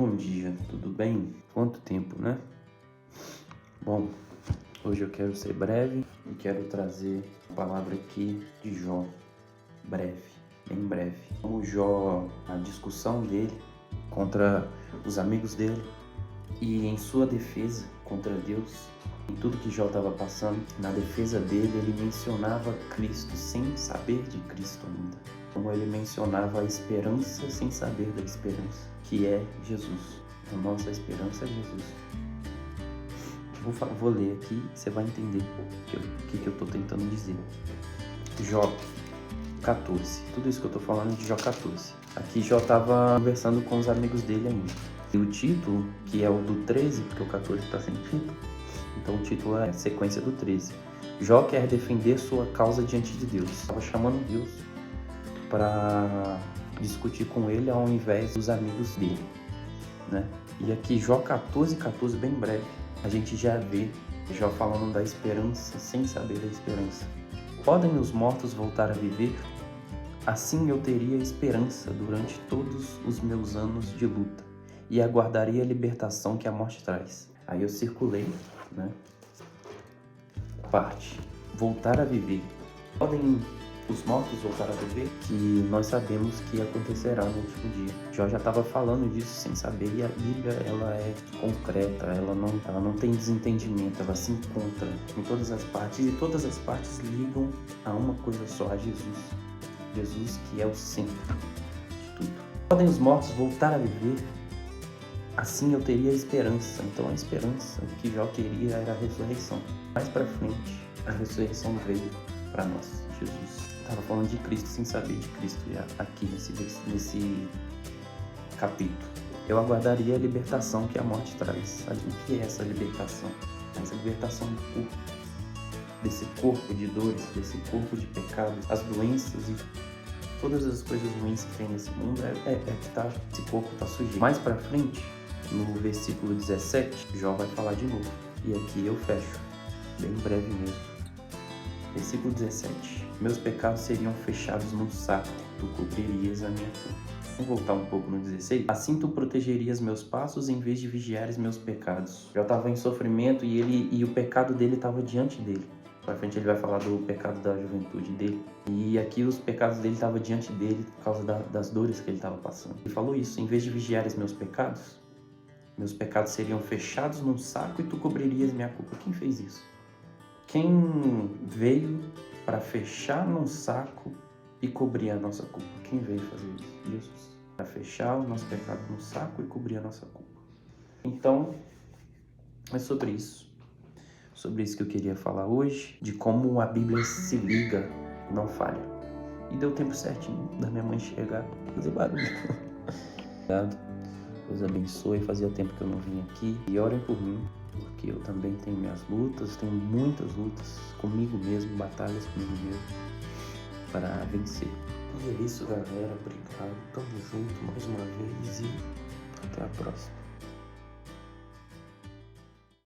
Bom dia, tudo bem? Quanto tempo, né? Bom, hoje eu quero ser breve e quero trazer a palavra aqui de Jó. Breve, bem breve. O Jó, a discussão dele contra os amigos dele e em sua defesa contra Deus, em tudo que Jó estava passando, na defesa dele, ele mencionava Cristo sem saber de Cristo ainda. Como ele mencionava a esperança sem saber da esperança, que é Jesus. A nossa esperança é Jesus. Vou ler aqui e você vai entender o que eu estou tentando dizer. Jó 14. Tudo isso que eu estou falando é de Jó 14. Aqui Jó estava conversando com os amigos dele ainda. E o título, que é o do 13, porque o 14 está sem título, então o título é a sequência do 13. Jó quer defender sua causa diante de Deus. Estava chamando Deus para discutir com ele ao invés dos amigos dele, né? E aqui Jó 14, bem breve, a gente já vê Jó falando da esperança sem saber da esperança. Podem os mortos voltar a viver? Assim eu teria esperança durante todos os meus anos de luta e aguardaria a libertação que a morte traz. Aí eu circulei, né? Parte. Voltar a viver. Podem os mortos voltar a viver? Que nós sabemos que acontecerá no último dia. Jó já estava falando disso sem saber, e a Bíblia ela é concreta, ela não tem desentendimento, ela se encontra em todas as partes, e todas as partes ligam a uma coisa só, a Jesus. Jesus que é o centro de tudo. Podem os mortos voltar a viver? Assim eu teria esperança. Então a esperança que Jó queria era a ressurreição. Mais para frente, a ressurreição veio para nós, Jesus. Estava falando de Cristo sem saber de Cristo aqui nesse capítulo. Eu aguardaria a libertação que a morte traz. Sabe o que é essa libertação? Essa libertação do corpo, desse corpo de dores, desse corpo de pecados, as doenças e todas as coisas ruins que tem nesse mundo esse corpo está sujeito. Mais para frente, no versículo 17, Jó vai falar de novo. E aqui eu fecho, bem breve mesmo. Versículo 17. Meus pecados seriam fechados num saco, tu cobririas a minha culpa. Vamos voltar um pouco no 16. Assim tu protegerias meus passos em vez de vigiares meus pecados. Já estava em sofrimento e o pecado dele estava diante dele. Para frente ele vai falar do pecado da juventude dele. E aqui os pecados dele estavam diante dele por causa das dores que ele estava passando. Ele falou isso, em vez de vigiares meus pecados seriam fechados num saco e tu cobririas minha culpa. Quem fez isso? Quem veio para fechar num saco e cobrir a nossa culpa? Quem veio fazer isso? Jesus. Para fechar o nosso pecado num saco e cobrir a nossa culpa. Então, é sobre isso. Sobre isso que eu queria falar hoje. De como a Bíblia se liga, não falha. E deu tempo certinho da minha mãe chegar, fazer barulho. Obrigado. Deus abençoe. Fazia tempo que eu não vim aqui. E orem por mim, porque eu também tenho minhas lutas, tenho muitas lutas comigo mesmo, batalhas comigo mesmo, para vencer. E é isso, galera. Obrigado. Tamo junto mais uma vez e até a próxima.